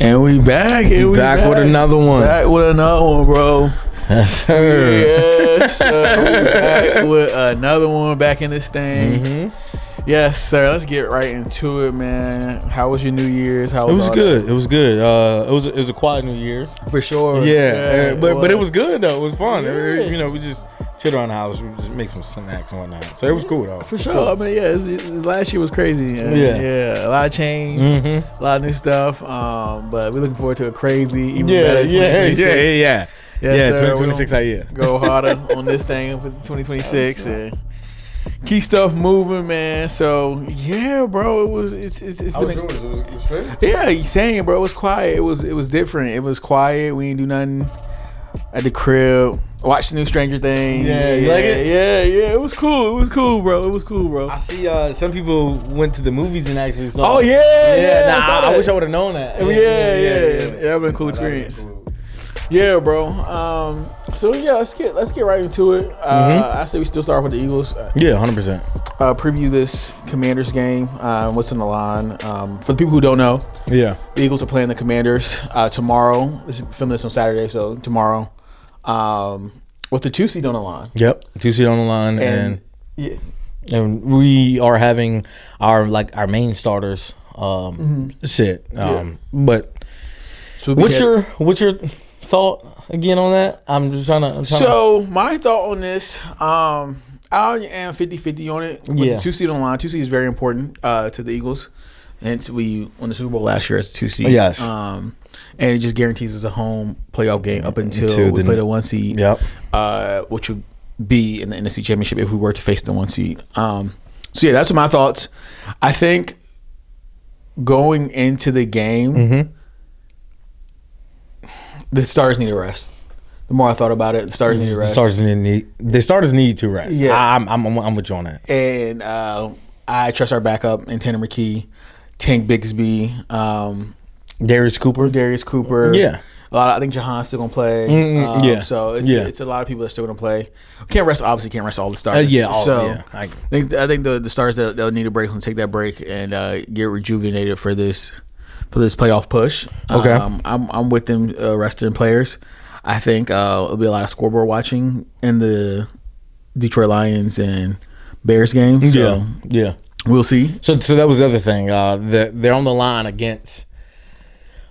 And we back. And we back with another one. Back with another one, bro. Yes, sir. Yes, sir. We back with another one. Back in this thing. Mm-hmm. Yes, sir. Let's get right into it, man. How was your New Year's? How was It was all good. that? It was good. It was a quiet New Year's. For sure. Yeah, but was. it was good though. It was fun. Yeah. You know, we just chilled around the house. We just make some snacks and whatnot. So it was cool though. For sure. I mean, yeah, last year was crazy. Yeah. A lot of change, Mm-hmm. a lot of new stuff. But we're looking forward to a crazy, even Yeah, better yeah, 2026. yeah. Yes, sir. 2026 idea. Go harder on this thing for 2026 and keep stuff moving, man. So yeah, bro, it's been It was straight. yeah. You saying, bro, it was quiet. It was different. It was quiet. We didn't do nothing at the crib. Watch the new Stranger Things. Yeah, you like it? Yeah. It was cool. It was cool, bro. I see. Some people went to the movies and actually saw. Oh it. yeah. Nah, saw I that. wish I would have known that. Yeah. That'd been a cool experience. Yeah, bro. So yeah, let's get right into it. I say we still start with the Eagles. Yeah, 100%. Preview this Commanders game. What's on the line? For the people who don't know, Yeah. the Eagles are playing the Commanders tomorrow. This is filming this on Saturday, so tomorrow. With the 2 seed on the line. Yep. 2 seat on the line, and yeah, we are having our main starters sit. But so what's your thought again on that? I'm just trying to. So my thought on this, I am 50-50 on it. With Yeah. the 2 seed on the line. 2 seed is very important to the Eagles. Hence, we won the Super Bowl last year as a 2 seed. Yes. And it just guarantees us a home playoff game up until we the- play the 1 seed. Yep. Which would be in the NFC Championship if we were to face the 1 seed. So yeah, that's my thoughts. I think going into the game, the starters need a rest. The more I thought about it, the starters need a rest. The starters need to rest. Yeah. I'm with you on that. And I trust our backup in Tanner McKee, Tank Bigsby, Darius Cooper. A Yeah. lot. I think Jahan's still gonna play. Yeah. So it's a lot of people that are still gonna play. Can't rest all the stars. I think the stars they'll need a break and take that break and get rejuvenated for this playoff push. Okay. I'm with them resting players. I think it'll be a lot of scoreboard watching in the Detroit Lions and Bears game. So Yeah. we'll see. So that was the other thing. They're on the line against,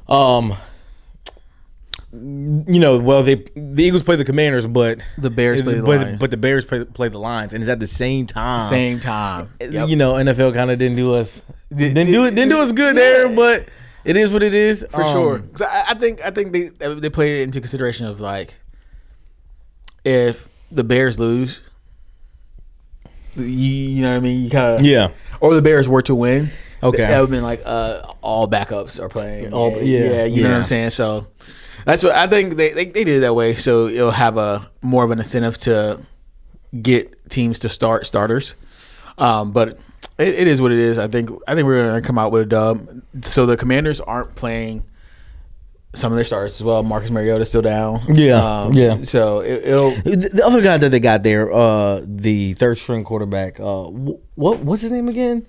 the Eagles play the Commanders, but The Bears play the Lions. But the Bears play the Lions, and it's at the same time. Same time. Yep. NFL kind of didn't do us Didn't do us good there, but it is what it is For sure. 'Cause I think they played it into consideration of like if the Bears lose, you know what I mean? You kind of Yeah. Or the Bears were to win. Okay. That would have been like all backups are playing. You know what Yeah. I'm saying? So that's what I think they did it that way. So it'll have a more of an incentive to get teams to start starters. But it is what it is. I think we're gonna come out with a dub. So the Commanders aren't playing some of their starters as well. Marcus Mariota's still down. Yeah. So it'll The other guy that they got there, the third string quarterback, what's his name again?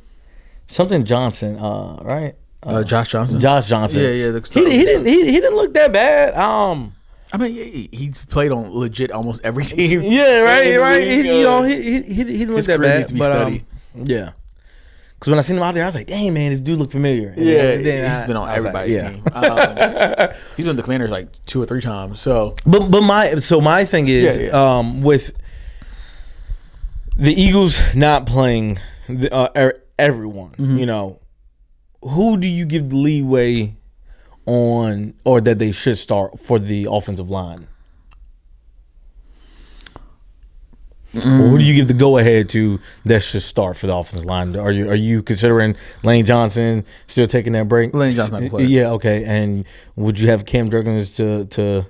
Something Johnson, right? Josh Johnson. Josh Johnson. Yeah. He didn't look that bad. I mean, he's played on legit almost every team. Yeah, right. in the league. He didn't look His that career bad. needs to be but, studied. Yeah. Because when I seen him out there, I was like, "Dang man, this dude look familiar." And Yeah, then he's been on I was like, everybody's yeah. team. He's been the Commanders like 2 or 3 times. So But my thing is with the Eagles not playing everyone, who do you give the leeway on, or that they should start for the offensive line? Or who do you give the go ahead to that should start for the offensive line? Are you considering Lane Johnson still taking that break? Lane Johnson not gonna play. Yeah, okay. And would you have Cam Jurgens to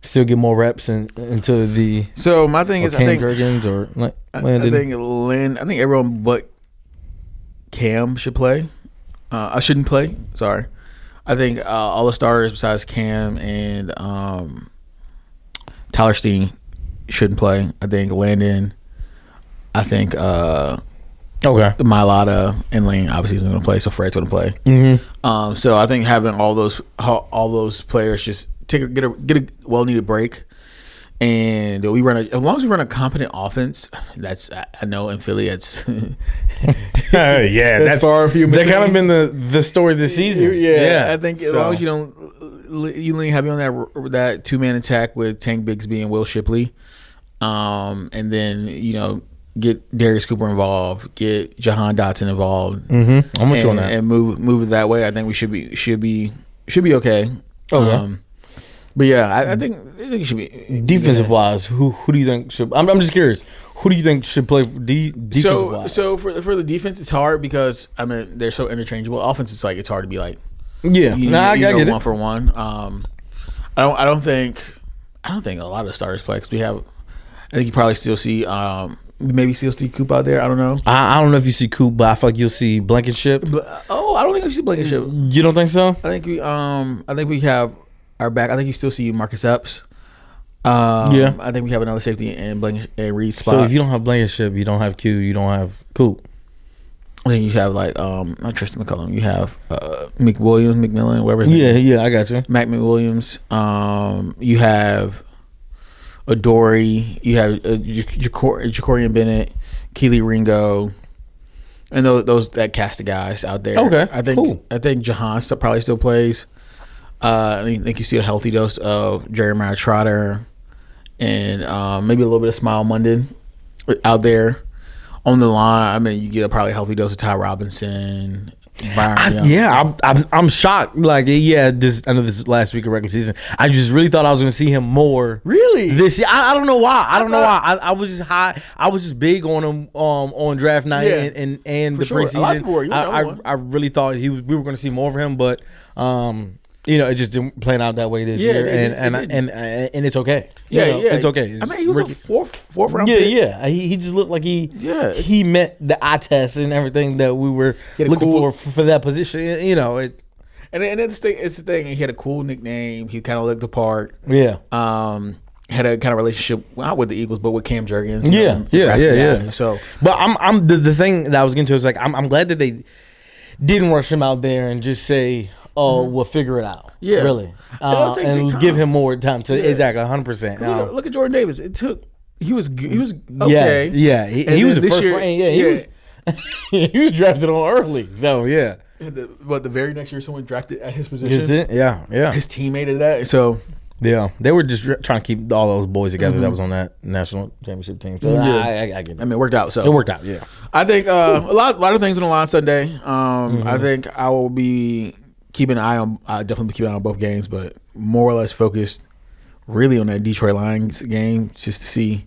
still get more reps into the? So my thing is, Cam I think Jurgens or I think Lynn. I think everyone but Cam should play. I shouldn't play. Sorry. I think all the starters besides Cam and Tyler Steen shouldn't play. I think Landon. I think Okay. Mailata and Lane obviously isn't going to play, so Fred's going to play. Mm-hmm. So I think having all those players just get a well needed break, and as long as we run a competent offense. That's I know in Philly it's that's far few. That kind of been the story this season. Yeah, I think as long as you only have you on that 2-man attack with Tank Bigsby and Will Shipley, and then get Darius Cooper involved, get Jahan Dotson involved. Mm-hmm. I'm with you on that, and move it that way. I think we should be okay. Okay. But yeah, I think it should be defensive wise. Who do you think should? I'm just curious. Who do you think should play defensive wise? So for the defense, it's hard because they're so interchangeable. Offense, it's hard to be like I get it. one for one. I don't think a lot of the starters play because I think you probably still see maybe still see Coop out there. I don't know. I don't know if you see Coop, but I feel like you'll see Blankenship. I don't think you see Blankenship. You don't think so? I think we have our back. I think you still see Marcus Epps. Yeah. I think we have another safety in Blankenship and Reed's spot. So if you don't have Blankenship, you don't have Q, you don't have Coop. I think you have not Tristan McCullum. You have McMillan, whatever. Yeah, I got you. Mac McWilliams. You have Adoree. You have Jacorian Bennett, Keely Ringo, and that cast of guys out there. Okay, I think Jahan probably still plays. I think you see a healthy dose of Jeremiah Trotter and maybe a little bit of Smile Munden out there. On the line, you get probably a healthy dose of Ty Robinson. I'm shocked. Like, I know this is last week of regular season. I just really thought I was going to see him more. Really? This year. I don't know why. I was just high. I was just big on him on draft night and the preseason. I really thought we were going to see more of him, but it just didn't plan out that way this year, and it's okay. It's okay. He was a fourth round pick. Yeah. He just looked like he met the eye test and everything that we were looking for that position. And it's the thing. He had a cool nickname. He kind of looked the part. Yeah. Had a kind of relationship not with the Eagles, but with Cam Jurgens. Yeah. So, but I'm the thing that I was getting to is like I'm glad that they didn't rush him out there and just say, we'll figure it out. Yeah, really, and give him more time to exactly 100%. Look at Jordan Davis. He was okay. Yes, he was a first round. He was drafted on early. So the very next year someone drafted at his position. Is it? Yeah. His teammate at that. So they were just trying to keep all those boys together that was on that national championship team. So I get it. It worked out. So it worked out. Yeah. I think a lot of things on the line Sunday. I think I will be. I'll definitely be keeping an eye on both games, but more or less focused really on that Detroit Lions game just to see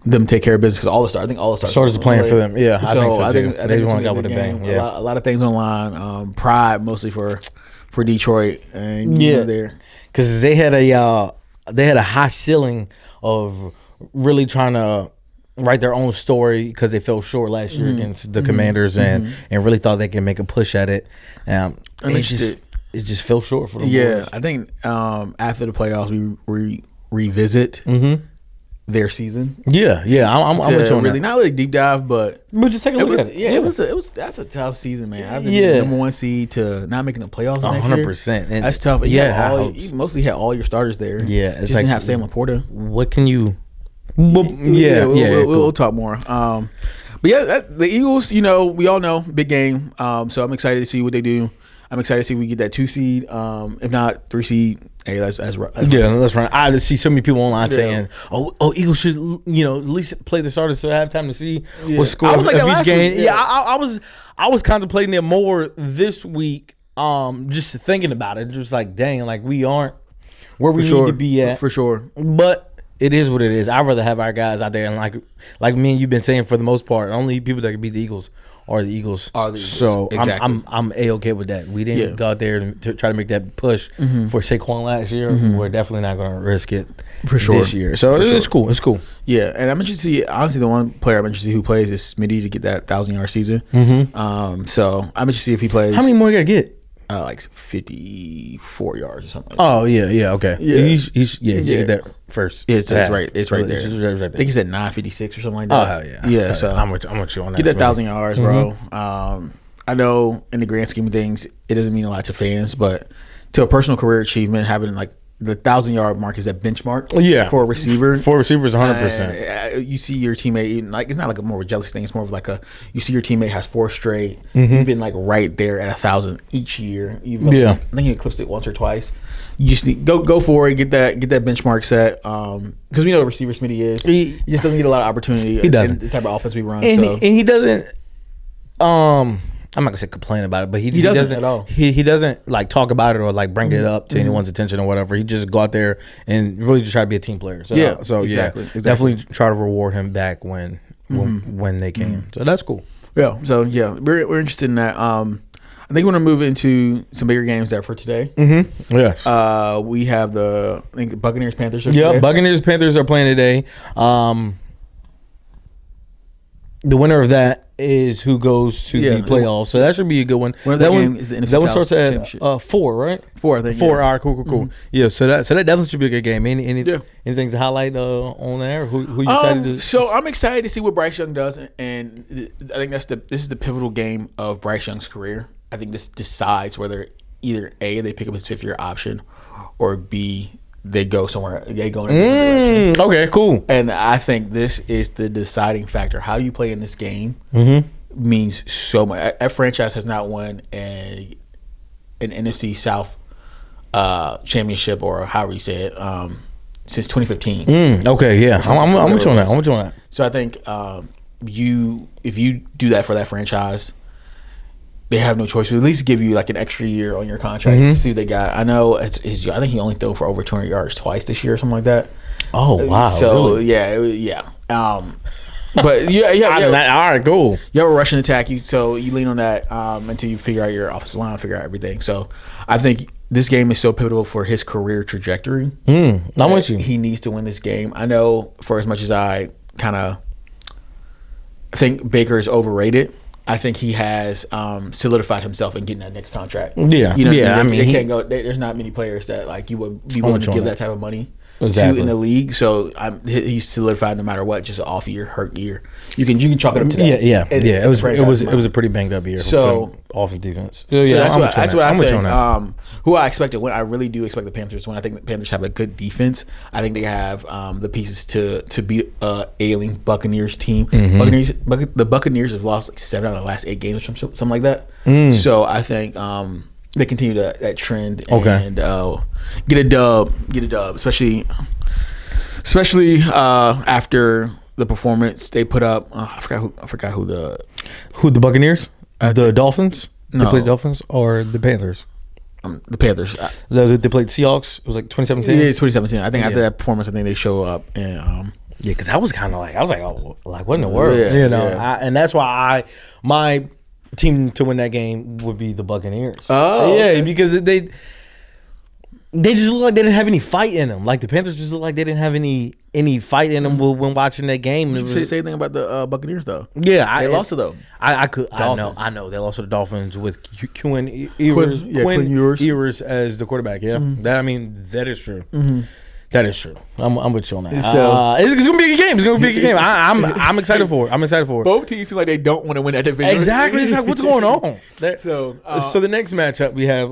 them take care of business. Because I think all the starters are playing for them. Yeah, I think so too. I think they want to go with a bang. Yeah. A lot of things on the line. Pride mostly for Detroit and there because they had a high ceiling of really trying to write their own story because they fell short last year against the Commanders and really thought they could make a push at it. It just fell short for them. Yeah, boys. I think after the playoffs we revisit their season. Yeah, I'm with you on really that. Not really deep dive, but just take a look at it. Yeah, that's a tough season, man. After the number one seed to not making the playoffs, 100%. That's tough. You mostly had all your starters there. Yeah, it's just didn't have Sam Laporta. What can you? We'll talk more. But the Eagles, we all know big game. So I'm excited to see what they do. I'm excited to see if we get that 2 seed. If not 3 seed, hey, that's right. That's right. I see so many people online saying, "Oh, Eagles should at least play the starters to halftime to see what score of each game." Week. I was contemplating it more this week. Just thinking about it, just like dang, like we aren't where we need to be at for sure. But it is what it is. I'd rather have our guys out there and like me and you've been saying for the most part, only people that can beat the Eagles are the Eagles. So exactly. I'm A-okay with that. We didn't go out there to try to make that push for Saquon last year. We're definitely not going to risk it this year. So it's cool. It's cool. Yeah, and I'm interested to see. Honestly, the one player I'm interested to see who plays is Smitty to get that 1,000-yard season. So I'm interested to see if he plays. How many more you got to get? like 54 yards or something. Oh yeah, okay. Yeah. He's get that first. It's right. It's right there. Right there. I think he said 956 or something like Oh that. hell yeah. Yeah. So I'm with you on that. get that 1,000 yards, bro. I know in the grand scheme of things, it doesn't mean a lot to fans, but to a personal career achievement, having like the 1,000-yard mark is that benchmark. Yeah. For a receiver. For receivers, 100%. You see your teammate, like it's not like a more jealous thing. It's more of like you see your teammate has 4 straight. You've been like right there at 1,000 each year. I think you eclipsed it once or twice. You just need, go for it. Get that benchmark set. Because we know the receiver Smitty is. He just doesn't get a lot of opportunity. He doesn't. In the type of offense we run. And he doesn't. I'm not gonna say complain about it, but he doesn't at all. He doesn't like talk about it or like bring it up to anyone's attention or whatever. He just go out there and really just try to be a team player. So, exactly. Definitely try to reward him back when they can. So that's cool. Yeah. So we're interested in that. I think we're gonna move into some bigger games there for today. Yes. We have the Buccaneers Panthers. Buccaneers Panthers are playing today. The winner of that is who goes to the playoffs. So that should be a good one. That one is the NFC that one South starts at 4, right? 4, I think. 4. All right, cool. Yeah, so that definitely should be a good game. Anything to highlight on there? Who you excited to? So I'm excited to see what Bryce Young does, and I think this is the pivotal game of Bryce Young's career. I think this decides whether either A, they pick up his 5th-year option, or B, they go somewhere. They go in a different direction. Okay, cool. And I think this is the deciding factor. How do you play in this game means so much. That franchise has not won an NFC South championship, or however you say it, since 2015. Okay, yeah. I'm with you on that. So I think if you do that for that franchise, they have no choice. At least give you like an extra year on your contract to see what they got. I know I think he only threw for over 200 yards twice this year or something like that. Oh wow! So really? yeah. But yeah. All right, cool. You have a rushing attack, so you lean on that until you figure out your offensive line, figure out everything. So I think this game is so pivotal for his career trajectory. I'm with you. He needs to win this game. I know, for as much as I kind of think Baker is overrated, I think he has solidified himself in getting that next contract. Yeah, I mean, they can't go. There's not many players that like you would be willing to give that type of money to in the league. So he's solidified no matter what. Just an off year, hurt year. You can chalk it up to that. Yeah. It was a pretty banged up year. So offense defense. So that's what I think. Who I expect to win. I really do expect the Panthers to win. I think the Panthers have a good defense. I think they have the pieces to beat ailing Buccaneers team. The Buccaneers have lost like 7 out of the last 8 games or something like that. So I think they continue that trend and get a dub, especially after the performance they put up. I forgot who the Buccaneers, the Dolphins. No. They played Dolphins or the Panthers. The Panthers. They played Seahawks. It was like 2017. Yeah, it's 2017. I think after that performance, I think they show up and. Yeah, because I was kind of like, what in the world? And that's why my team to win that game would be the Buccaneers. Oh, yeah, because they just look like they didn't have any fight in them. Like the Panthers just look like they didn't have any fight in them when watching that game. You say the same thing about the Buccaneers though. Yeah, they lost it though. I know they lost to the Dolphins with Quinn Ewers as the quarterback. Yeah, that is true. That is true. I'm with you on that. So it's gonna be a good game. It's gonna be a good game. I'm excited for it. Both teams seem like they don't want to win that division. Exactly. It's like, what's going on? So the next matchup we have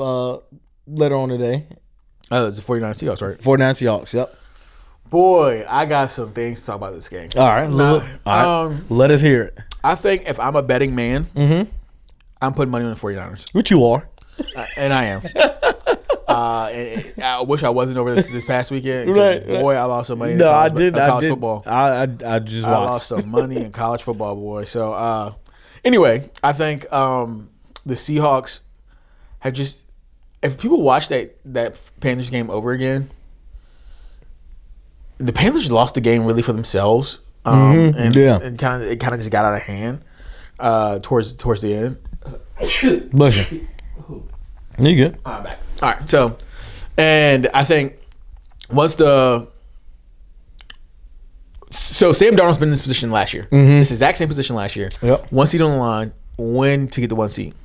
later on today. It's the 49 Seahawks, right? 49 Seahawks. Yep. Boy, I got some things to talk about this game. All right. Let us hear it. I think if I'm a betting man, I'm putting money on the 49ers. Which you are. And I am. And I wish I wasn't over this past weekend. Right. Boy, I lost some money in college football. I just watched. I lost some money in college football, boy. So, anyway, I think the Seahawks have just – if people watch that Panthers game over again, the Panthers lost the game really for themselves. And kind of just got out of hand towards the end. Bless you. You good? I'm back. All right. So, and I think once Sam Darnold's been in this position last year. This exact same position last year. Yep. 1 seed on the line, win to get the 1 seed.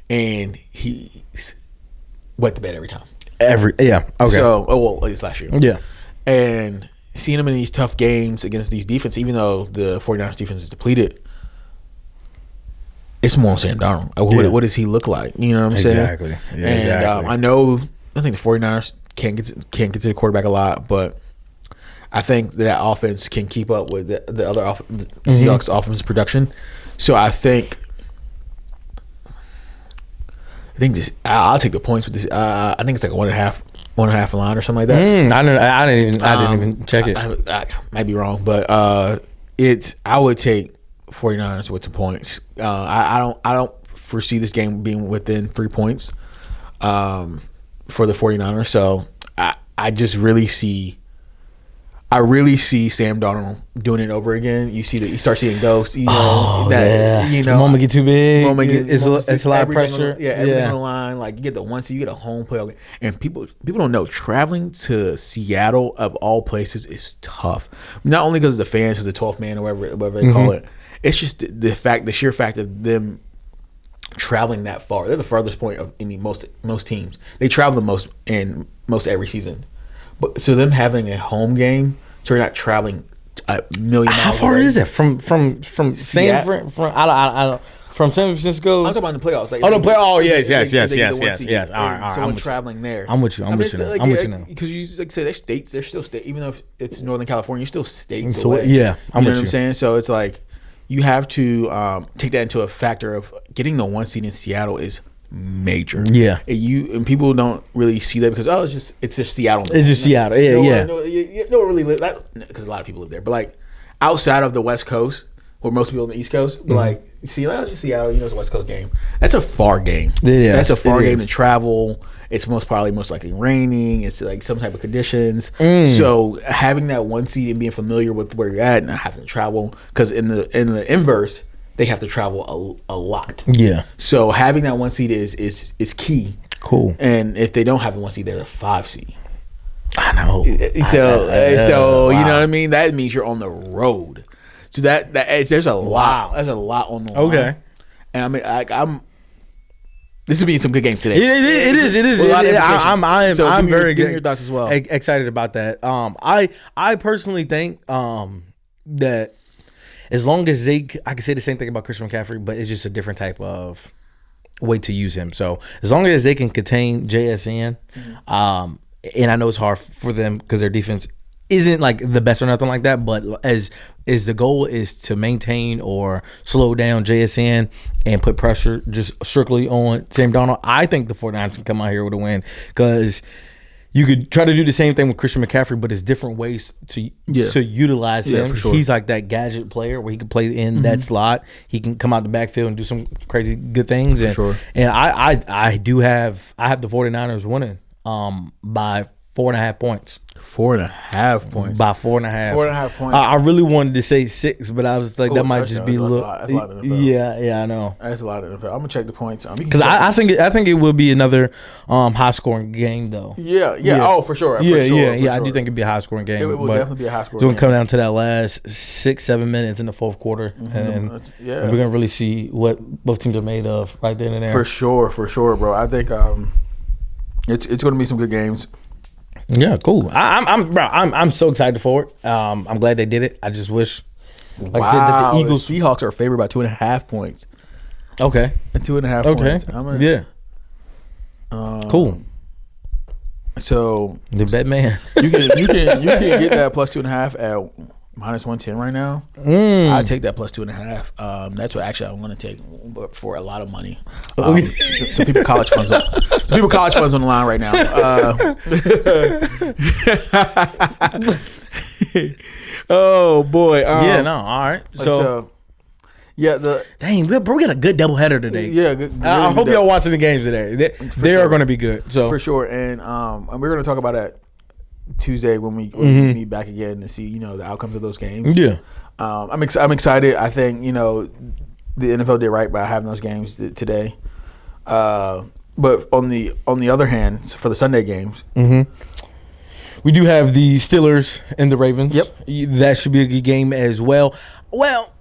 and he's wet the bed every time. Okay. So, well, at least last year. Yeah. And seeing him in these tough games against these defense, even though the 49ers defense is depleted, it's more on Sam Darnold. What does he look like? You know what I'm saying? Exactly. Yeah, and exactly. I think the 49ers can't get to the quarterback a lot, but I think that offense can keep up with the other Seahawks offense production. So I think I'll take the points with this. I think it's like a 1.5 line or something like that. I didn't even check it. I might be wrong, but I would take 49ers with the points. I don't foresee this game being within 3 points for the 49ers. So I just really see Sam Darnold doing it over again. You start seeing ghosts. You know the moment get too big. It's a lot of pressure. Everything on the line. Like you get the one seed, you get a home playoff game. And people don't know traveling to Seattle of all places is tough. Not only because of the fans, because the 12th man or whatever they call it. It's just the sheer fact of them traveling that far. They're the farthest point of any most teams. They travel the most in most every season. But so them having a home game, so you're not traveling a million miles. How far away. is it from San Francisco? I'm talking about in the playoffs. Like, the playoffs. Oh yes. All right. Someone traveling there. I'm with you. I'm with you now. Because you like say they're states. They're still states. Even though if it's Northern California, you're still states away. Yeah, you know what I'm saying. So it's like you have to take that into a factor of getting the 1 seed in Seattle is major. Yeah, and people don't really see that because it's just Seattle. It's just Seattle. Yeah. No one really live that because a lot of people live there. But like outside of the West Coast, or most people on the East Coast, but like you see, like just Seattle, it's a West Coast game. That's a far game. That's a far game to travel. It's most likely raining. It's like some type of conditions. So having that 1 seed and being familiar with where you're at and not having to travel, because in the inverse, they have to travel a lot. Yeah. So having that 1 seed is key. Cool. And if they don't have the 1 seed, they're a 5 seed. I know. So you know what I mean. That means you're on the road. So there's a lot. There's a lot on the line. Okay. And I mean, this will be some good games today. It is. I'm very good. Your thoughts as well. Excited about that. I personally think that as long as I can say the same thing about Christian McCaffrey, but it's just a different type of way to use him. So as long as they can contain JSN, and I know it's hard for them because their defense isn't like the best or nothing like that, but as the goal is to maintain or slow down JSN and put pressure just strictly on Sam Darnold, I think the 49ers can come out here with a win because you could try to do the same thing with Christian McCaffrey, but it's different ways to utilize him. For sure. He's like that gadget player where he can play in that slot. He can come out the backfield and do some crazy good things. And I have the 49ers winning by 4.5 points. 4.5 points. By 4.5. 4.5 points. I really wanted to say 6, but I was like, that might just be a little. That's a lot in the NFL. Yeah, I know. That's a lot in the NFL. I'm gonna check the points because I think it will be another high scoring game though. Yeah. Oh, for sure. I do think it'd be a high scoring game. It will definitely be a high scoring. It's gonna come down to that last 6-7 minutes in the fourth quarter, and we're gonna really see what both teams are made of right then and there. For sure, bro. I think it's gonna be some good games. Yeah, cool. I'm so excited for it. I'm glad they did it. I just wish, like I said, that the Eagles, Seahawks are favored by 2.5 points. Okay, 2.5 points. Cool. So the bet man, you can get that plus 2.5 at minus 110 right now. I take that plus 2.5. That's what actually I want to take for a lot of money. Some people college funds on the line right now. Oh boy. All right. So dang, bro, we got a good doubleheader today. Yeah, I hope y'all watching the games today. They are going to be good. So for sure, and we're going to talk about that Tuesday when we meet back again to see the outcomes of those games. Yeah, I'm excited. I think the NFL did right by having those games today. But on the other hand, for the Sunday games, we do have the Steelers and the Ravens. Yep, that should be a good game as well. Well,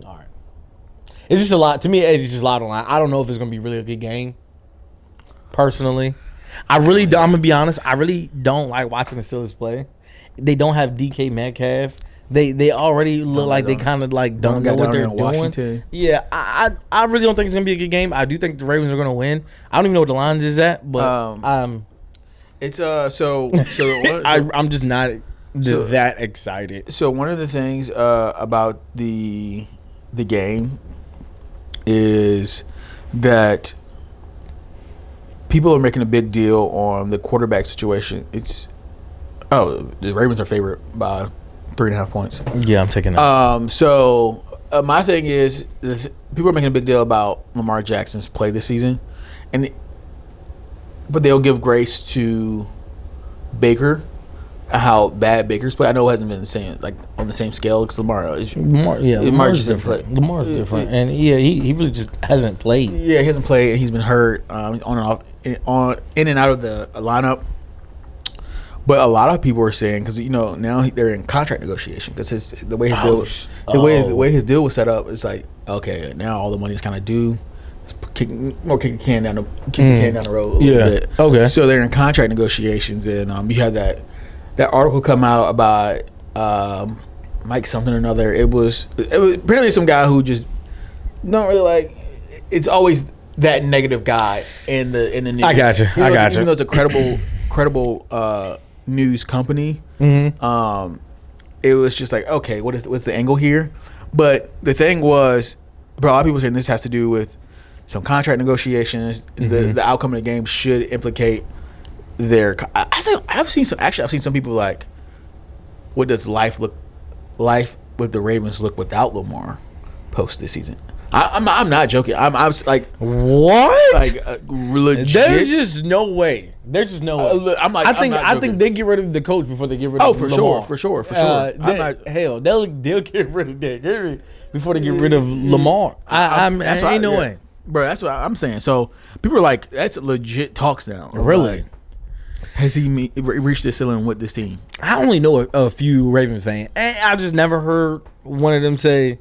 all right. It's just a lot to me. It's just a lot on line. I don't know if it's gonna be really a good game. Personally, I'm gonna be honest. I really don't like watching the Steelers play. They don't have DK Metcalf. They already look like they kind of like don't know what they're doing. Washington. Yeah, I really don't think it's gonna be a good game. I do think the Ravens are gonna win. I don't even know what the lines is at, but it's I'm just not that excited. So one of the things about the game is that people are making a big deal on the quarterback situation. The Ravens are favored by 3.5 points. Yeah, I'm taking that. So my thing is, people are making a big deal about Lamar Jackson's play this season, but they'll give grace to Baker, how bad Baker's play. I know it hasn't been the same, like on the same scale because Lamar's different. Lamar's different, and he really just hasn't played. Yeah, he hasn't played, and he's been hurt on and off, in and out of the lineup. But a lot of people are saying, because now they're in contract negotiation because the way his deal was set up, it's like, okay, now all the money's kind of due. Kicking the can down the road a little bit. Okay. So they're in contract negotiations, and you have that article come out about Mike something or another. It was apparently some guy who just not really like. It's always that negative guy in the news. I got you. Even though it's a credible news company, it was just like, okay, what's the angle here? But the thing was, a lot of people saying this has to do with some contract negotiations. The outcome of the game should implicate their. I've seen some people like, what does life with the Ravens look without Lamar post this season? I'm not joking. I'm like, what? Like legit. There's just no way. I think they get rid of the coach before they get rid of Lamar. For sure. They'll get rid of Derrick Henry before they get rid of Lamar. Ain't no way. Bro, that's what I'm saying. So people are like, that's legit talks now. Really? Like, has he reached the ceiling with this team? I only know a few Ravens fans, and I just never heard one of them say,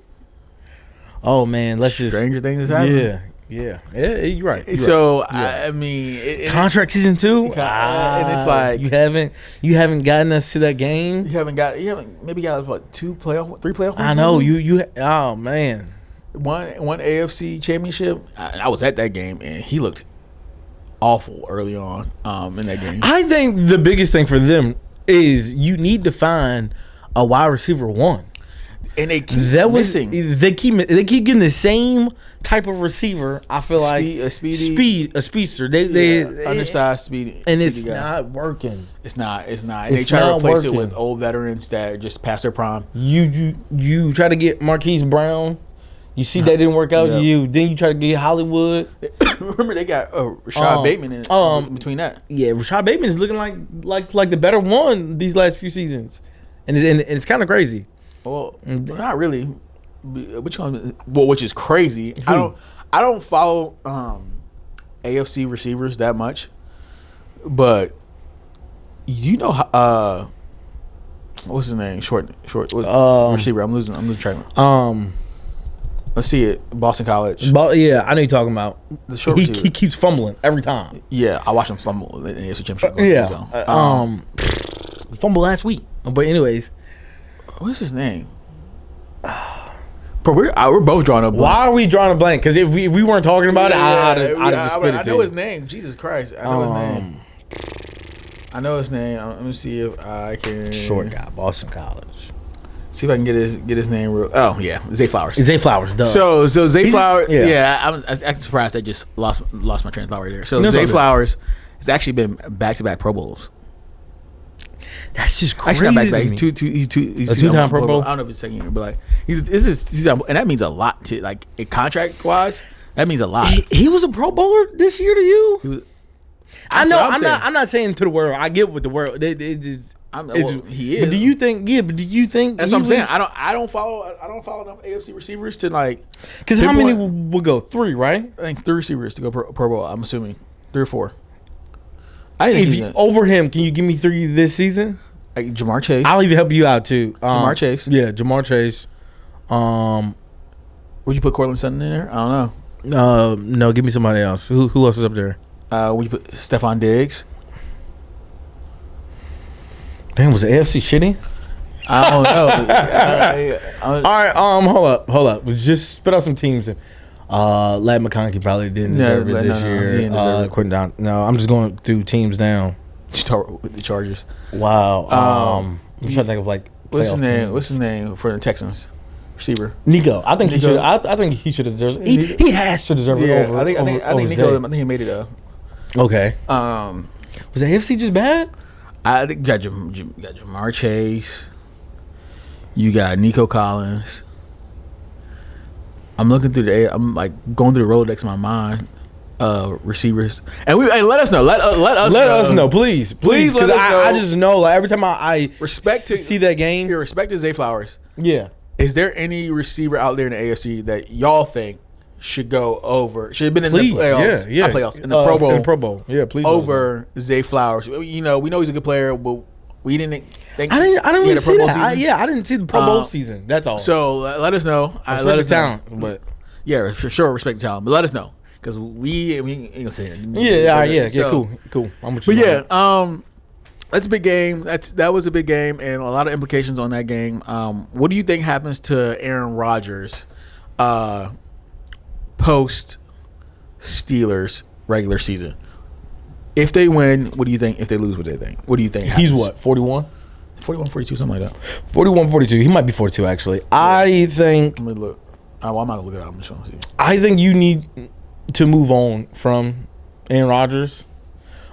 "Oh man, let's just stranger things happen." Yeah, you're right. So right. I mean, contract season 2, and it's like you haven't gotten us to that game. You haven't maybe got what 3 playoff. I know you. Oh man. One AFC championship. I was at that game, and he looked awful early on in that game. I think the biggest thing for them is you need to find a wide receiver 1, and they keep missing. They keep getting the same type of receiver. I feel a speedster. Undersized speedy, and it's guy. Not working. It's not. And they try to replace it with old veterans that just passed their prime. You try to get Marquise Brown. You see that didn't work out. Yeah. Then you try to get Hollywood. Remember they got Rashad Bateman in between that. Yeah, Rashad Bateman is looking like the better one these last few seasons, and it's kind of crazy. Well, not really. Which is crazy. I don't follow AFC receivers that much, but you know what's his name? Short receiver. I'm losing track. Let's see it. Boston College. Yeah, I know you're talking about. The short receiver. He keeps fumbling every time. Yeah, I watched him fumble in the AFC Championship. He fumbled last week. But anyways, what's his name? But we're both drawing a blank. Why are we drawing a blank? Because if we weren't talking about it, I'd have just spit it to you. I know his name. Jesus Christ, I know his name. Let me see if I can. Short guy, Boston College. See if I can get his name real. Oh yeah, Zay Flowers. Zay Flowers, duh. So Zay Flowers. I'm actually surprised I just lost my train of thought right there. So Zay Flowers has actually been back-to-back Pro Bowls. That's just crazy. Actually, not back. He's two-time Pro Bowl. I don't know if it's second year, but like this is and that means a lot to like contract wise. That means a lot. He was a Pro Bowler this year to you. I'm not saying to the world. I get what the world. He is. But do you think? Yeah, but do you think? That's what I'm saying. I don't follow enough AFC receivers to like. Because how many will go? 3, right? I think 3 receivers to go Pro Bowl. I'm assuming 3 or 4. Over him, can you give me 3 this season? Like Jamar Chase. I'll even help you out too. Jamar Chase. Yeah, Jamar Chase. Would you put Cortland Sutton in there? I don't know. No, give me somebody else. Who else is up there? Would you put Stephon Diggs? Damn, was the AFC shitty? I don't know. All right, hold up. Just spit out some teams. Ladd McConkey probably didn't deserve it this year. Quentin Down. No, I'm just going through teams now. Start with the Chargers. Wow. I'm trying to think of like what's his name? teams. What's his name for the Texans receiver? Nico. I think Nico. he should. I think he should have deserved it. He has to deserve it over. I think Nico. I think he made it up. Okay. Was the AFC just bad? I think you got Jamar Chase. You got Nico Collins. I'm looking through I'm like going through the Rolodex in my mind. Receivers, and let us know. Let us know, please, because I just know like every time I see that game. Your respect to Zay Flowers. Yeah. Is there any receiver out there in the AFC that y'all think should go over? Should have been in the playoffs? Yeah. Not playoffs in the Pro Bowl. In the Pro Bowl. Yeah, please. Over Zay Flowers. You know, we know he's a good player, but we didn't think. I didn't really see that. I didn't see the Pro Bowl season. That's all. So let us know. Let us talent, but yeah, for sure, respect the talent. But let us know. Because we ain't gonna say it. Yeah, cool. I'm with you. But that's a big game. That was a big game, and a lot of implications on that game. What do you think happens to Aaron Rodgers, post Steelers regular season? If they win, what do you think? If they lose, what do they think? What do you think happens? He's what, 41? 41, 42, something like that. 41, 42. He might be 42 actually. Yeah. I think. Let me look. I'm not gonna look it up. I'm just gonna see. I think you need to move on from Aaron Rodgers.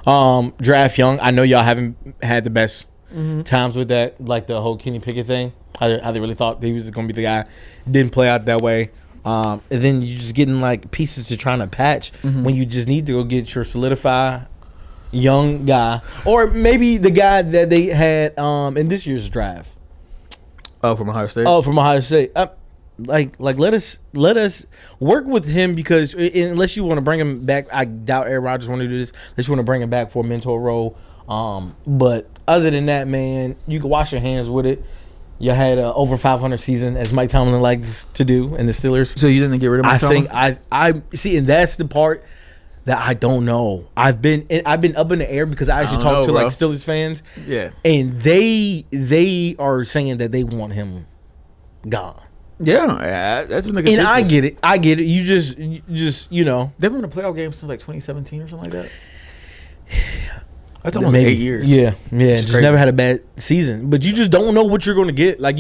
Draft young. I know y'all haven't had the best times with that, like the whole Kenny Pickett thing. How they really thought he was going to be the guy. Didn't play out that way. And then you're just getting like pieces to trying to patch when you just need to go get your solidify young guy, or maybe the guy that they had in this year's draft. Oh, from Ohio State. From Ohio State. Like let us work with him, because unless you want to bring him back, I doubt Aaron Rodgers want to do this. Unless you want to bring him back for a mentor role. But other than that, man, you can wash your hands with it. You had over 500 season, as Mike Tomlin likes to do, in the Steelers. So you didn't get rid of Mike Tomlin? I see, and that's the part that I don't know. I've been up in the air because I actually talked to like Steelers fans. Yeah, and they are saying that they want him gone. Yeah, that's been the consensus. And I get it. You just you know, they've been in a playoff game since like 2017 or something like that. That's almost 8 years. Yeah. Just never had a bad season, but you just don't know what you're going to get. Like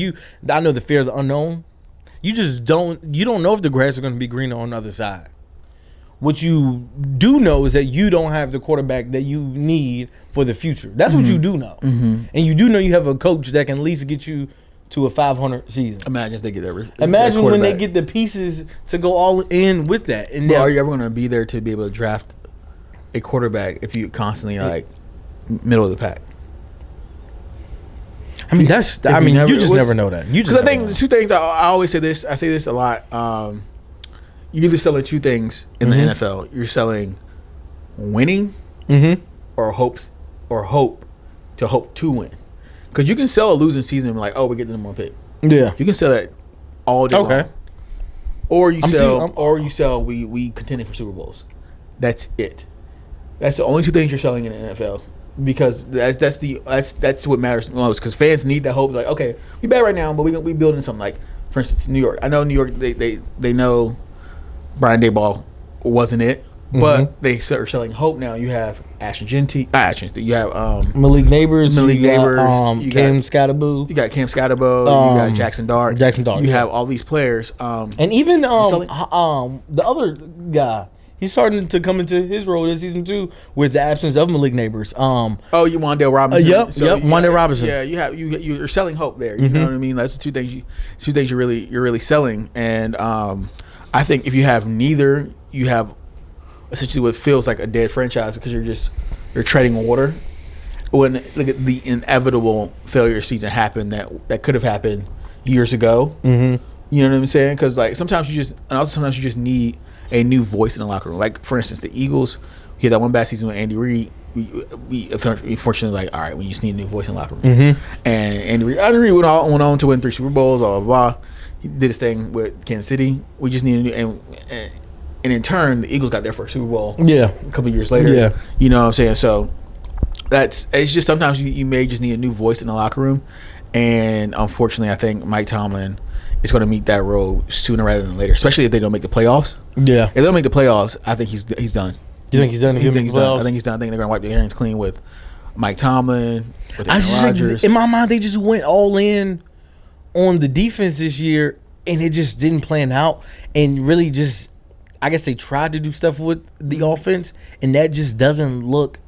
I know the fear of the unknown. You don't know if the grass is going to be greener on the other side. What you do know is that you don't have the quarterback that you need for the future. That's what you do know, and you do know you have a coach that can at least get you to a 500 season. Imagine if they get that. Imagine when they get the pieces to go all in with that. And are you ever going to be there to be able to draft a quarterback if you constantly like middle of the pack? I mean, you just never know that. Because I think the two things I always say this. I say this a lot. You're either selling two things in the NFL. You're selling winning, or hope to win. Because you can sell a losing season and be like, oh, we're getting the number one pick. Yeah, you can sell that all day long. Or you sell we contending for Super Bowls. That's it. That's the only two things you're selling in the NFL. Because that's what matters most. Because fans need that hope. Like, okay, we bad right now, but we building something. Like, for instance, New York. I know New York. They know Brian Daboll wasn't it. But they are selling hope now. You have Ashton Genty. You have Malik Neighbors. You got Cam Scatterbo. You got Cam Scatterbo. You got Jackson Dart. You have all these players. And even the other guy, he's starting to come into his role this season too, with the absence of Malik Neighbors. You Wan'Dale Robinson. Yep. Wan'Dale Robinson. Yeah, you're selling hope there. You know what I mean? That's the two things you're really selling. And I think if you have neither, you have essentially what feels like a dead franchise, because you're treading water. When the inevitable failure season happened that could have happened years ago. You know what I'm saying? Because like sometimes you just need a new voice in the locker room. Like for instance, the Eagles, he had that one bad season with Andy Reid. we fortunately like, all right, we just need a new voice in the locker room. And Andy Reid went on to win 3 Super Bowls, blah blah blah. He did his thing with Kansas City. We just need a new and in turn, the Eagles got their first Super Bowl. Yeah, a couple of years later. Yeah, you know what I'm saying. So it's just sometimes you may just need a new voice in the locker room, and unfortunately, I think Mike Tomlin is going to meet that road sooner rather than later, especially if they don't make the playoffs. Yeah, if they don't make the playoffs, I think he's done. You think he's done? I think he's done. I think they're going to wipe their hands clean with Mike Tomlin, with Aaron Rodgers. In my mind, they just went all in on the defense this year, and it just didn't plan out. And really, just I guess they tried to do stuff with the offense, and that just doesn't look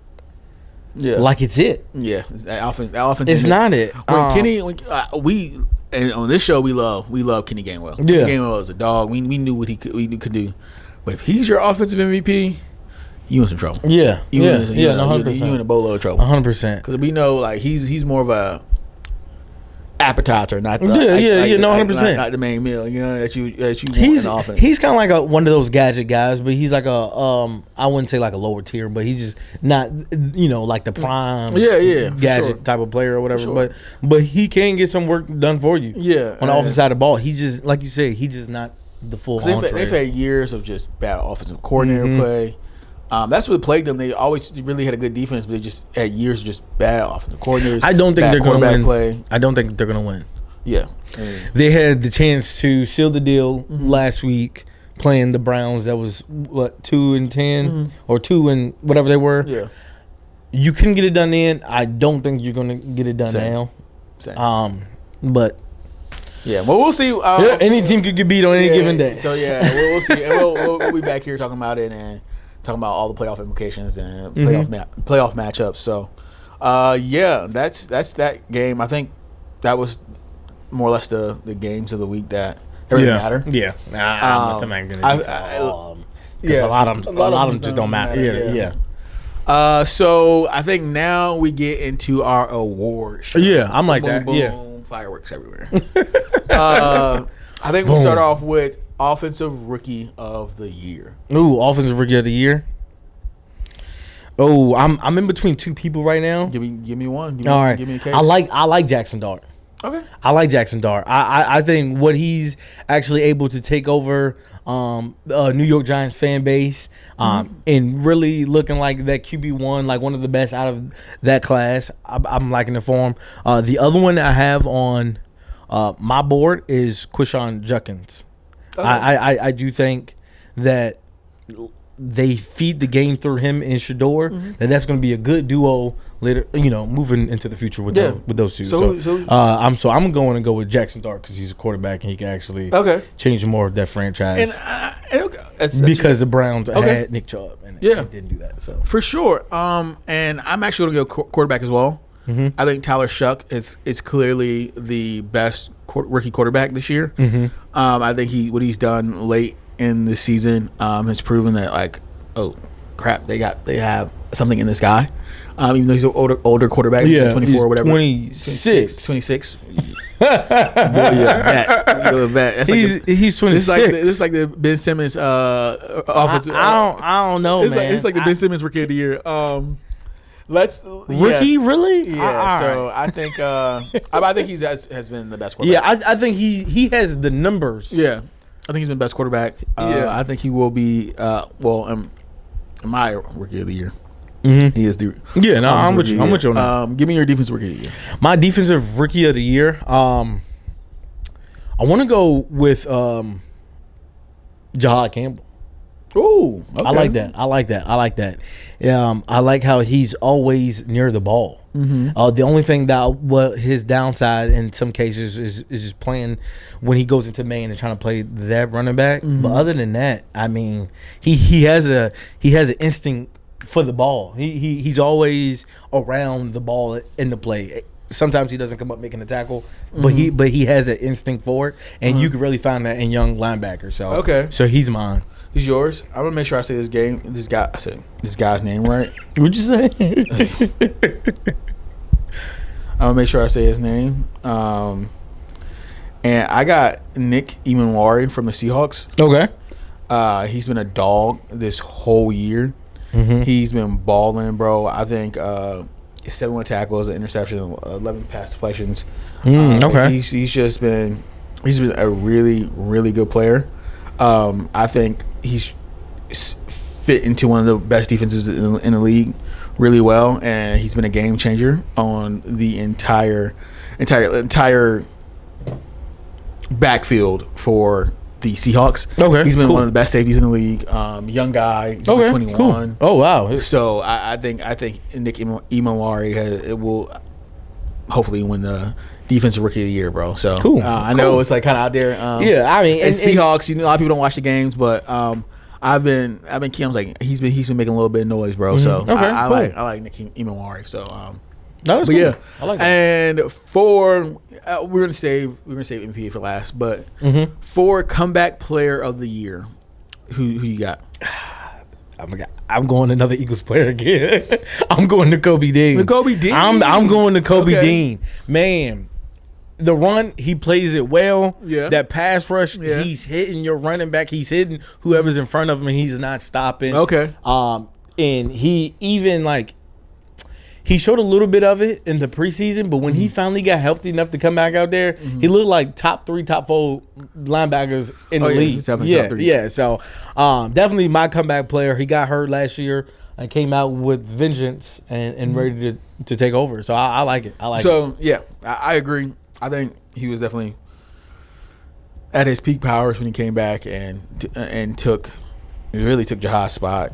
like it's it. Yeah, that offense. It's not it. We and on this show we love Kenny Gainwell. Kenny Gainwell is a dog. We knew what he could do, but if he's your offensive MVP, you in some trouble. Yeah, you in a boatload of trouble. 100%. Because we know like he's more of a appetizer, not the, 100%, not the main meal. You know that you want in the offense. He's kind of like one of those gadget guys, but he's like I wouldn't say like a lower tier, but he's just not like the prime gadget type of player or whatever. Sure. But he can get some work done for you. Yeah, on the offensive side of the ball, he just like you said, he just not the full. They've had years of just bad offensive coordinator play. That's what plagued them. They always really had a good defense, but they just had years of just bad offensive coordinators. I don't think they're going to win. Play. I don't think they're going to win. Yeah. They had the chance to seal the deal last week playing the Browns. That was, 2-10 or 2 and whatever they were. Yeah. You couldn't get it done then. I don't think you're going to get it done now. Same. But yeah, well, we'll see. Any team could get beat on any given day. So, we'll see. And we'll be back here talking about it and talking about all the playoff implications and playoff matchups. So, that's that game. I think that was more or less the games of the week that really matter. Yeah, I'm not gonna because a lot of them just don't matter. Yeah. So I think now we get into our award show. Yeah, I'm like that. Boom, fireworks everywhere. I think we'll start off with Offensive Rookie of the Year. Ooh, Offensive Rookie of the Year. Oh, I'm in between two people right now. Give me one. All right. Give me a case. I like Jackson Dart. Okay. I like Jackson Dart. I think what he's actually able to take over New York Giants fan base and really looking like that QB1, like one of the best out of that class. I'm liking it for him. The other one I have on my board is Quinshon Judkins. Okay. I do think that they feed the game through him and Shador, and that's going to be a good duo later, moving into the future with those two. I'm going to go with Jackson Dart because he's a quarterback and he can actually change more of that franchise. Because the Browns had Nick Chubb and they didn't do that. So for sure. And I'm actually going to go quarterback as well. Mm-hmm. I think Tyler Shough is clearly the best rookie quarterback this year. Mm-hmm. I think what he's done late in the season has proven that, like, oh crap, they have something in this guy. Even though he's an older quarterback, 24 or whatever, 26. Boy, vet. He's 26. It's like the Ben Simmons offensive. I don't know, man. It's like the Ben Simmons Rookie of the Year. Rookie, really? Yeah. So I think I think he has been the best quarterback. Yeah, I think he has the numbers. Yeah, I think he's been the best quarterback. I think he will be. My Rookie of the Year. Mm-hmm. He is the. Yeah, no, I'm with you. I'm with you on that. Give me your defensive Rookie of the Year. My defensive Rookie of the Year. I want to go with Jahad Campbell. Oh, okay. I like that. I like how he's always near the ball. Mm-hmm. The only thing that his downside in some cases is just playing when he goes into man and trying to play that running back. Mm-hmm. But other than that, I mean, he has an instinct for the ball. He's always around the ball in the play. Sometimes he doesn't come up making a tackle, but he has an instinct for it, and you can really find that in young linebackers. So he's mine. He's yours. I'm gonna make sure I say this guy's name right. What'd you say? I'm gonna make sure I say his name. And I got Nick Emanwari from the Seahawks. Okay. He's been a dog this whole year. He's been balling, bro. I think 71 tackles, an interception, 11 pass deflections. Okay. He's been a really, really good player. I think he's fit into one of the best defenses in the league really well, and he's been a game changer on the entire backfield for the Seahawks. Okay, he's been cool. one of the best safeties in the league. Young guy, 21. Cool. Oh wow! So I think Nick Imamari will hopefully win the Defensive Rookie of the Year, bro. So cool. I know it's like kind of out there. Yeah, I mean, and Seahawks. A lot of people don't watch the games, but I've been keeping. Like he's been making a little bit of noise, bro. So Okay, I cool. like Nick Imamari. So that's cool. yeah, I like that. And for we're gonna save MVP for last, but for comeback player of the year, who you got? I'm going another Eagles player again. I'm going to Kobe Dean. Kobe Dean. I'm going to Kobe Dean. Man, the run, he plays it well. Yeah. That pass rush, Yeah. he's hitting your running back. He's hitting whoever's in front of him, and he's not stopping. Okay. And he even he showed a little bit of it in the preseason, but when he finally got healthy enough to come back out there, he looked like top 3, top 4 linebackers in the league. He's definitely top 3. Yeah. So definitely my comeback player. He got hurt last year and came out with vengeance and ready to take over. So I like it. So yeah, I agree. I think he was definitely at his peak powers when he came back and really took Jahaz's spot.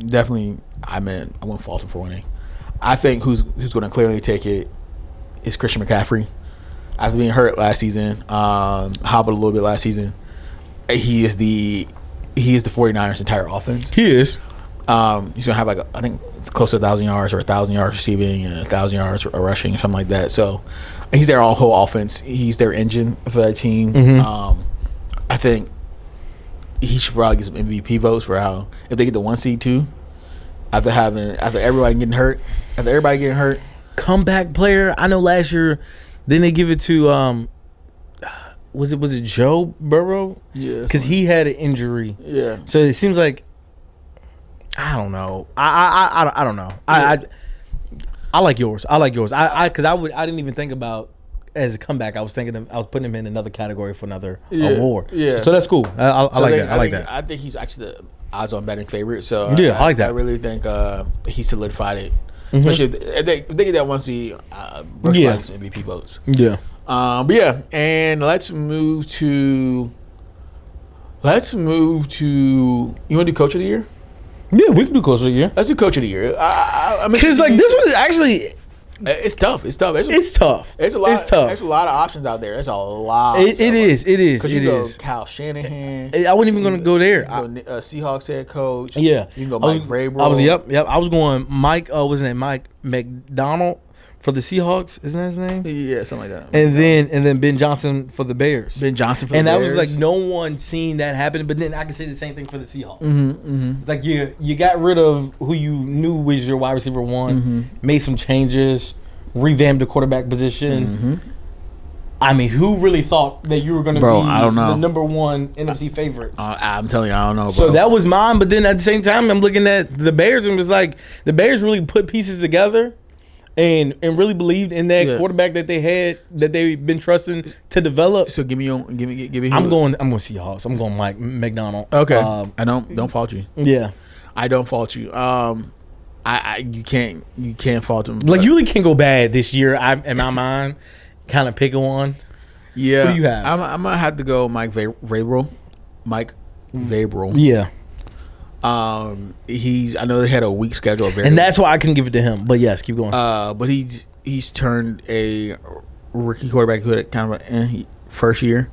Definitely, I won't fault him for winning. I think who's going to clearly take it is Christian McCaffrey. After being hurt last season, hobbled a little bit last season, he is the 49ers' entire offense. He is. He's going to have I think it's close to 1,000 yards or 1,000 yards receiving and 1,000 yards rushing or something like that. So he's their whole offense. He's their engine for that team. I think he should probably get some MVP votes for if they get the 1 seed too. After everybody getting hurt. Comeback player. I know last year, then they give it to was it Joe Burrow? Yeah, because he had an injury. Yeah. So it seems like I don't know. I don't know. I like yours. I didn't even think about as a comeback. I was putting him in another category for another award. Yeah. So that's cool. I like that. I like that. I think he's actually the odds-on betting favorite. So yeah, I like that. I really think he solidified it. Especially if they get that 1 seed, Rush likes MVP votes. Yeah. But yeah, and let's move to. You want to do Coach of the Year? Yeah, we can do Coach of the Year. Let's do Coach of the Year. Because this one is actually. It's tough. It's tough. It's tough. There's a lot. It's tough. There's a lot of options out there. There's a lot. It is. Because you go Kyle Shanahan. I wasn't even going to go there. You go Seahawks head coach. Yeah. You can go Mike Vrabel. I was going Mike. What's his name? Mike McDonald for the Seahawks. Isn't that his name? Yeah, something like that. And then Ben Johnson for the Bears. And that was like no one seen that happen. But then I can say the same thing for the Seahawks. It's like you got rid of who you knew was your wide receiver 1, made some changes, revamped the quarterback position. I mean, who really thought that you were going to be I don't know. the number 1 NFC favorite? I'm telling you, I don't know, bro. So that was mine. But then at the same time, I'm looking at the Bears and was like, the Bears really put pieces together and really believed in that quarterback that they had, that they've been trusting to develop. So give me. I'm going Seahawks. I'm going Mike McDonald. Okay. I don't fault you. Yeah. I don't fault you. You can't fault him. Like you really can't go bad this year. In my mind, kind of pick one. Yeah. Who do you have? I'm gonna have to go Mike Vrabel. Mike Vrabel. Yeah. I know they had a weak schedule, and that's why I couldn't give it to him. But yes, keep going. But he's turned a rookie quarterback who had kind of a first year,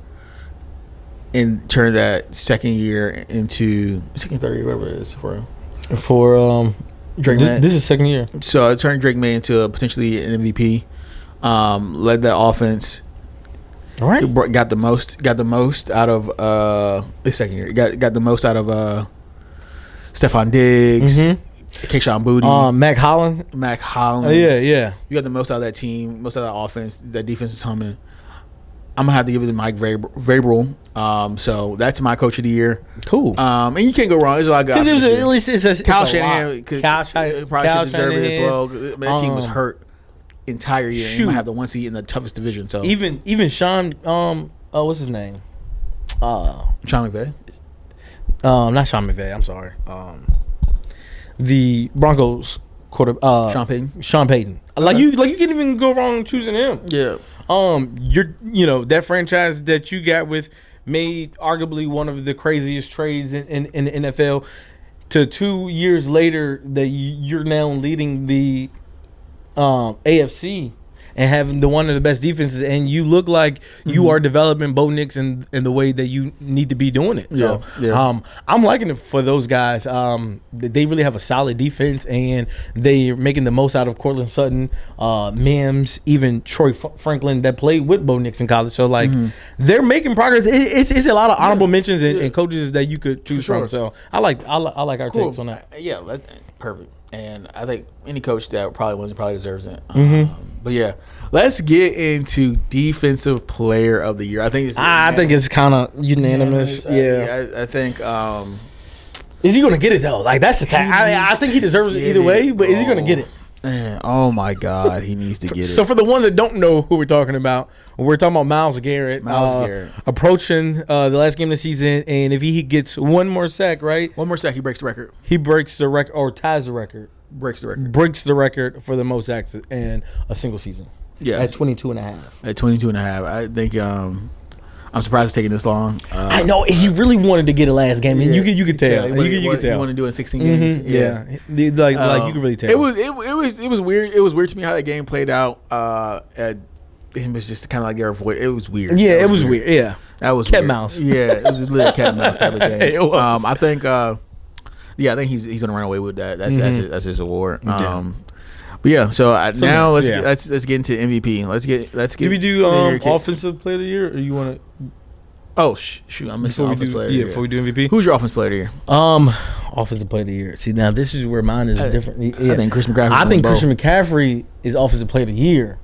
and turned that third year, whatever it is for Drake May. This is second year. So I turned Drake May into potentially an MVP. Led that offense. All right. Got the most out of his second year. Got the most out of Stephon Diggs, Kayshon Boutte, Mac Hollins. Yeah. You got the most out of that team, most out of that offense. That defense is humming. I'm gonna have to give it to Mike Vrabel. So that's my coach of the year. Cool. And you can't go wrong. There's a lot of guys. Because at least it's Kyle it's Shanahan probably should deserve it as well. That team was hurt entire year. And he might have the 1 seed in the toughest division. So even Sean, what's his name? Sean McVay. Not Sean McVay. I'm sorry. The Broncos quarter. Sean Payton. Like you can't even go wrong choosing him. Yeah. That franchise that you got with made arguably one of the craziest trades in the NFL. To 2 years later, that you're now leading the AFC and having one of the best defenses, and you look like you are developing Bo Nix in the way that you need to be doing it. So, I'm liking it for those guys. They really have a solid defense, and they're making the most out of Cortland Sutton, Mims, even Troy Franklin that played with Bo Nix in college. So, they're making progress. It's a lot of honorable mentions and coaches that you could choose from. So, I like our takes on that. Yeah, that's perfect. And I think any coach that probably wins probably deserves it. But yeah, let's get into defensive player of the year. I think it's kind of unanimous. I think. Is he going to get it though? Like that's the thing. I think he deserves it either way. But is he going to get it? Man, oh my God, he needs to get it. So for the ones that don't know who we're talking about Myles Garrett. Approaching the last game of the season, and if he gets one more sack, right? One more sack, he breaks the record. He breaks the record or ties the record. Breaks the record. Breaks the record for the most sacks in a single season. Yeah. At 22 and a half. At 22 and a half. I think I'm surprised it's taking this long. I know he really wanted to get a last game, and you could tell. You could tell. You want to do it in 16 games? Yeah. Like you could really tell. It was weird. It was weird to me how that game played out. It was just kind of like their avoid. It was weird. Yeah, it was weird. Yeah, that was cat mouse. Yeah, it was a little cat mouse type of game. It was. I think. I think he's gonna run away with that. That's his award. But yeah, so now let's get into MVP. Let's get. Did we do offensive player of the year, or you want to? Oh shoot! I'm missing offensive player of the year. Before we do MVP, who's your offensive player of the year? Offensive player of the year. See, now this is where mine is different. I think Christian McCaffrey. Christian McCaffrey is offensive player of the year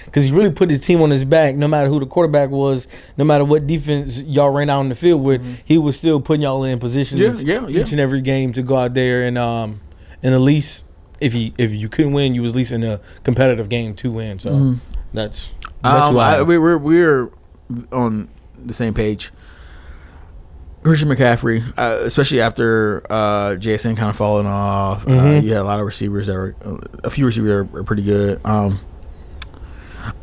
because he really put his team on his back. No matter who the quarterback was, no matter what defense y'all ran out on the field with, he was still putting y'all in positions each and every game to go out there and at least if you couldn't win, you was at least in a competitive game to win. So that's why we're on the same page. Christian McCaffrey, especially after JSN kind of falling off, you had a lot of receivers a few receivers are pretty good.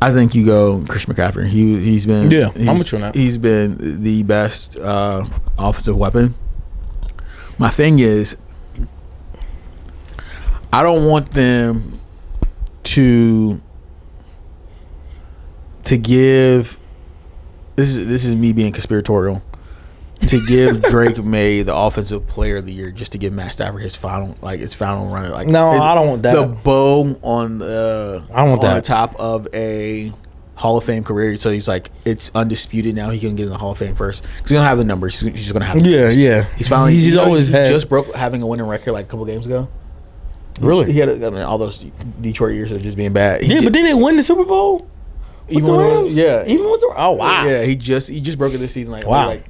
I think you go Christian McCaffrey. He's been I'm with you on that. He's been the best offensive weapon. My thing is, I don't want them to give. This is me being conspiratorial. To give Drake May the offensive player of the year just to give Matt Stafford his final run. Like I don't want that. The bow on the top of a Hall of Fame career. So he's like, it's undisputed now. He can get in the Hall of Fame first because he don't have the numbers. He's just gonna have. Yeah. He's finally. He's always just broke having a winning record like a couple games ago. Really? He had all those Detroit years of just being bad. But didn't they win the Super Bowl? Even with the oh wow, yeah, he just broke it this season. Like wow, like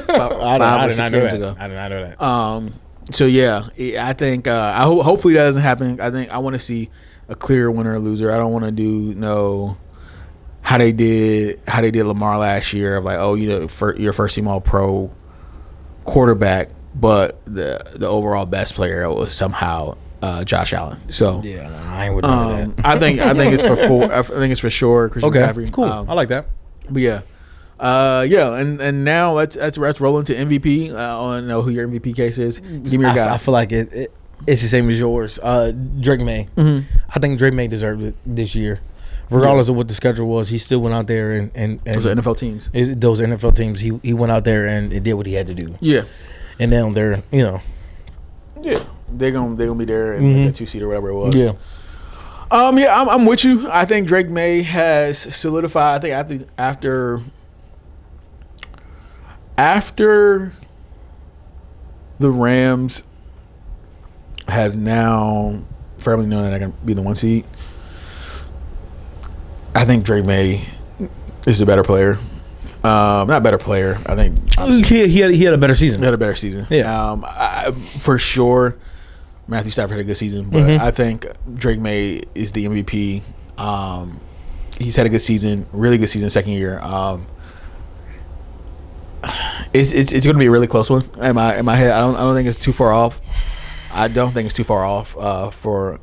five or 6 games ago. I did not know that. So yeah, I think hopefully that doesn't happen. I want to see a clear winner or loser. I don't want to do how they did Lamar last year of like your first team all pro quarterback, but the overall best player was somehow Josh Allen. So yeah, I ain't with that. I think it's for sure Christian McCaffrey. Cool. I like that. But yeah. And now let's roll into MVP. I want to know who your MVP case is. Give me your guy. I feel like it's the same as yours. Drake May. I think Drake May deserved it this year. Regardless of what the schedule was, he still went out there and those are NFL teams. Those NFL teams, he went out there and did what he had to do. Yeah. And now they're, Yeah. They're gonna be there in the 2-seed or whatever it was. Yeah. I'm with you. I think Drake May has solidified. I think after the Rams has now firmly known that they're gonna be the 1 seed, I think Drake May is a better player. Not better player. I think he had a better season. He had a better season. Yeah. For sure. Matthew Stafford had a good season, but I think Drake May is the MVP. He's had a good season, really good season, second year. It's going to be a really close one in my head. I don't think it's too far off. I don't think it's too far off for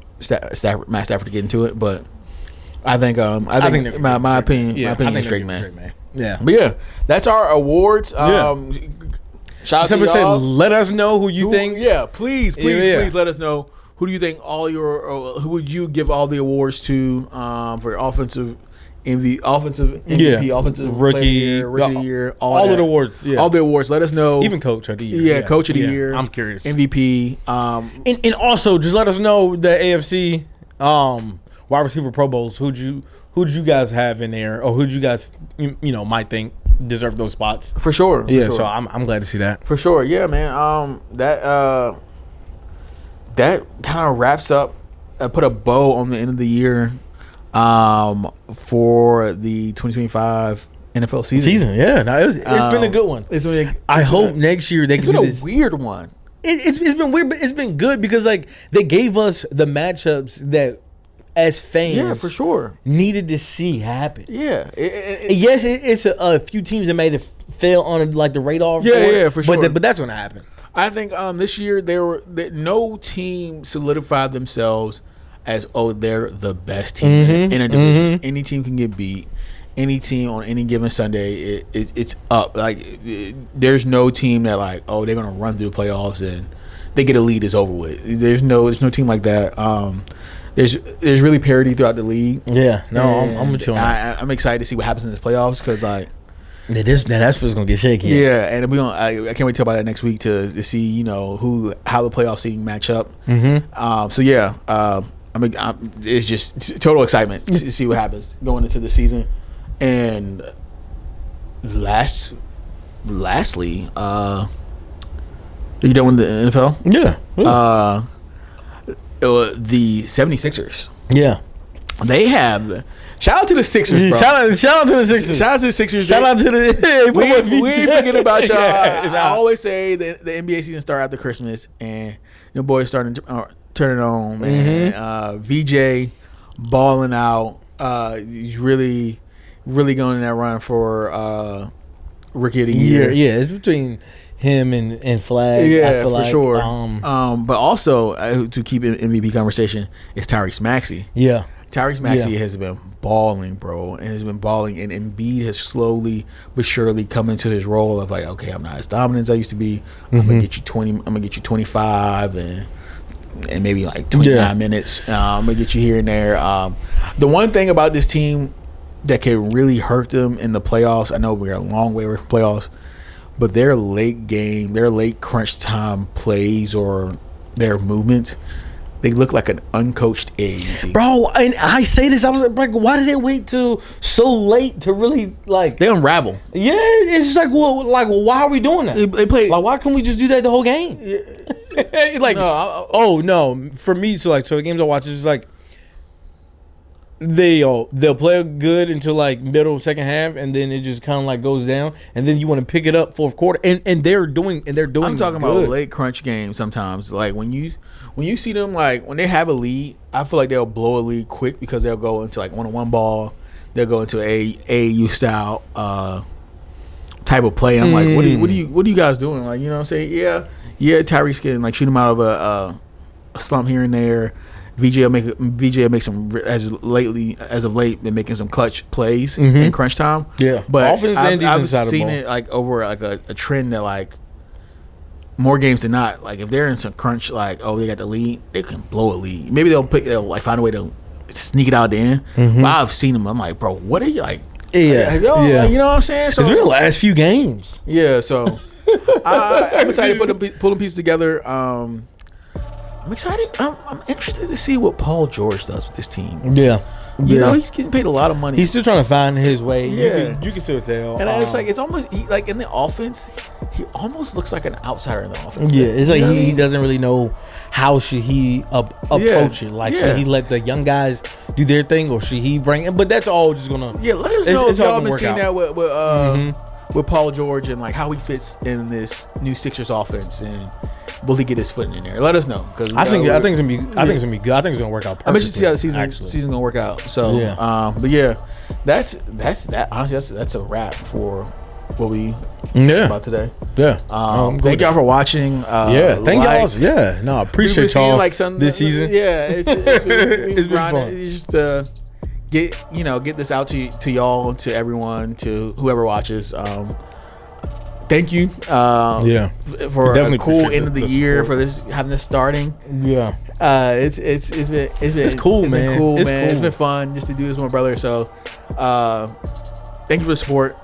Matt Stafford to get into it, but I think my opinion is Drake May. Yeah, but yeah, that's our awards. Shout out to y'all. Say, let us know who you think. Yeah, please let us know. Who do you think who would you give all the awards to for offensive MVP, offensive rookie of the year, all of the awards. Yeah. All the awards. Let us know. Even coach of the year. Yeah, coach of the year. I'm curious. MVP. And also just let us know the AFC wide receiver Pro Bowls. Who'd you guys have in there, or who'd you guys might think deserve those spots? For sure. So I'm glad to see that. For sure. Yeah, man. That kind of wraps up. Put a bow on the end of the year. For the 2025 NFL season. Yeah. No, it's been a good one. I hope next year it's been a weird one. It's been weird, but it's been good because they gave us the matchups that as fans, for sure, needed to see happen. Yeah. Yes, it's a few teams that made it fail on the radar. For sure. But that's going to happen. I think this year no team solidified themselves as they're the best team in a division. Any team can get beat. Any team on any given Sunday, it's up. There's no team that they're gonna run through the playoffs and they get a lead, it's over with. There's no team like that. There's really parity throughout the league. Yeah, no, I'm with you on that. I'm excited to see what happens in this playoffs because that's what's gonna get shaky. Yeah, and I can't wait to talk about that next week to see how the playoff seeding match up. So yeah. It's just total excitement to see what happens going into the season. And lastly, are you done with the NFL? Yeah. The 76ers. Yeah. They have shout out to the Sixers, bro. Shout out to the Sixers. Shout out to the Sixers. Shout out to the we ain't forgetting about y'all. Yeah. I always say the NBA season start after Christmas and your boys starting to turn it on, man. VJ balling out. He's really going in that run for rookie of the year. Yeah, it's between him and Flag. Yeah, for sure. But also to keep in MVP conversation is Tyrese Maxey. Yeah, Tyrese Maxey has been balling, bro, and has been balling. And Embiid has slowly but surely come into his role of okay, I'm not as dominant as I used to be. I'm gonna get you 20. I'm gonna get you 25 and maybe 29 minutes. I'm gonna get you here and there. The one thing about this team that can really hurt them in the playoffs, I know we're a long way away from playoffs, but their late crunch time plays or their movements, they look like an uncoached egg. Bro, and I say this, I was like, why did they wait till so late to really They unravel. Yeah, it's just why are we doing that? They play. Why can't we just do that the whole game? No, for me, so the games I watch is they'll play good until middle second half, and then it just kind of goes down, and then you want to pick it up fourth quarter, and they're doing. I'm talking good. about late crunch games. Sometimes when you see them when they have a lead, I feel like they'll blow a lead quick because they'll go into one-on-one ball, they'll go into a AAU style type of play. I'm what are you guys doing? You know what I'm saying? Yeah, Tyrese can shoot him out of a slump here and there. VJ will make some as of late been making some clutch plays in crunch time. Yeah, but offense and defense I've seen it over a trend that more games than not. If they're in some crunch, they got the lead, they can blow a lead. Maybe they'll find a way to sneak it out at the end. But I've seen them. I'm bro, what are you Yeah, you know what I'm saying? So, it's been the last few games. Yeah, so I'm excited to pull the pieces together. I'm excited. I'm interested to see what Paul George does with this team. Yeah. You know, he's getting paid a lot of money. He's still trying to find his way. Yeah. You can still tell. And it's almost in the offense, he almost looks like an outsider in the offense. Yeah, it's he doesn't really know how should he approach it. Should he let the young guys do their thing, or should he bring it? But that's all just gonna. Yeah, let us know if y'all been seeing that with Paul George and like how he fits in this new Sixers offense, and will he get his foot in there? Let us know, because I think it's gonna be good. I think it's gonna work out perfectly. I'm interested to see how the season's gonna work out. So but yeah, that's that. Honestly, that's a wrap for what we about today. Yeah. Thank y'all for watching. Thank y'all. Yeah. No, appreciate y'all like this season. Yeah, it's been fun. It's just get this out to y'all, to everyone, to whoever watches. Thank you. For a cool end of the year, for having this starting. Yeah. It's cool, man. Cool. It's been fun just to do this with my brother. So, thank you for the support.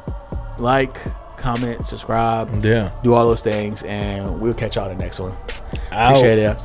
Like, comment, subscribe. Yeah. Do all those things, and we'll catch y'all in the next one. Appreciate it.